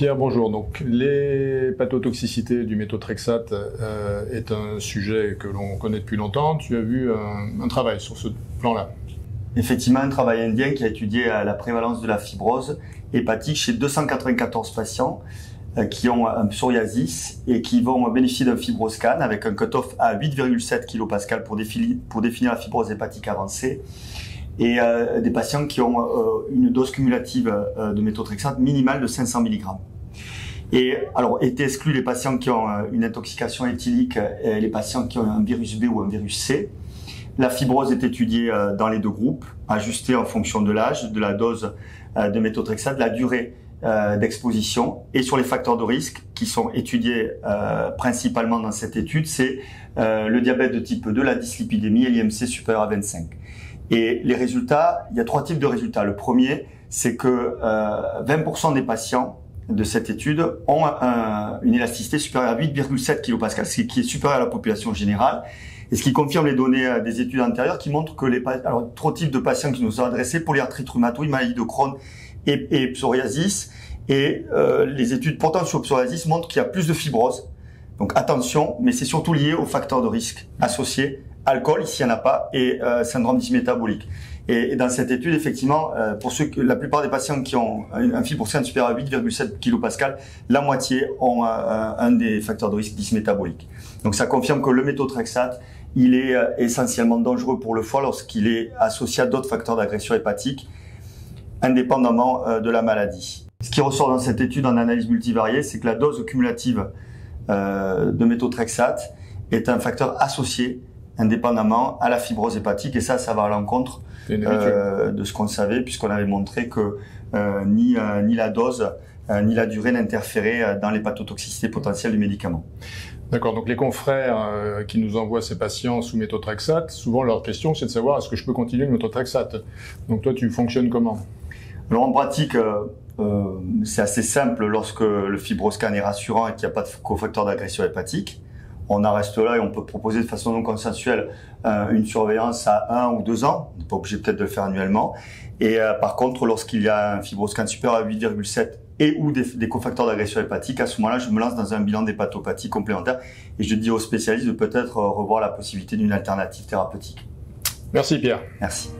Pierre, bonjour. Donc, l'hépatotoxicité du méthotrexate est un sujet que l'on connaît depuis longtemps. Tu as vu un travail sur ce plan-là? Effectivement, un travail indien qui a étudié la prévalence de la fibrose hépatique chez 294 patients qui ont un psoriasis et qui vont bénéficier d'un fibroscan avec un cutoff à 8,7 kPa pour définir la fibrose hépatique avancée, et des patients qui ont une dose cumulative de méthotrexate minimale de 500 mg. Et alors, étaient exclus les patients qui ont une intoxication éthylique et les patients qui ont un virus B ou un virus C. La fibrose est étudiée dans les deux groupes, ajustée en fonction de l'âge, de la dose de méthotrexate, de la durée d'exposition, et sur les facteurs de risque qui sont étudiés principalement dans cette étude, c'est le diabète de type 2, la dyslipidémie et l'IMC supérieur à 25. Et les résultats, il y a trois types de résultats. Le premier, c'est que 20% des patients de cette étude ont une élasticité supérieure à 8,7 kPa, ce qui est supérieur à la population générale, et ce qui confirme les données des études antérieures qui montrent que trois types de patients qui nous sont adressés, polyarthrite rhumatoïde, maladie de Crohn et psoriasis, et les études portant sur le psoriasis montrent qu'il y a plus de fibrose. Donc attention, mais c'est surtout lié aux facteurs de risque associés, alcool, ici il n'y en a pas, et syndrome dysmétabolique. Et dans cette étude, effectivement, la plupart des patients qui ont un fibroscan supérieur à 8,7 kPa, la moitié ont un des facteurs de risque dysmétabolique. Donc ça confirme que le méthotrexate, il est essentiellement dangereux pour le foie lorsqu'il est associé à d'autres facteurs d'agression hépatique, indépendamment de la maladie. Ce qui ressort dans cette étude en analyse multivariée, c'est que la dose cumulative de méthotrexate est un facteur associé indépendamment à la fibrose hépatique, et ça va à l'encontre de ce qu'on savait, puisqu'on avait montré que ni la dose ni la durée n'interféraient dans l'hépatotoxicité potentielle du médicament. D'accord, donc les confrères qui nous envoient ces patients sous méthotrexate, souvent leur question c'est de savoir est-ce que je peux continuer le méthotrexate. Donc toi tu fonctionnes comment? Alors en pratique, c'est assez simple lorsque le fibroscan est rassurant et qu'il n'y a pas de cofacteur d'agression hépatique. On en reste là et on peut proposer de façon non consensuelle une surveillance à 1 ou 2 ans. On n'est pas obligé peut-être de le faire annuellement. Et par contre, lorsqu'il y a un fibroscan supérieur à 8,7 et ou des cofacteurs d'agression hépatique, à ce moment-là, je me lance dans un bilan d'hépatopathie complémentaire et je dis aux spécialistes de peut-être revoir la possibilité d'une alternative thérapeutique. Merci Pierre. Merci.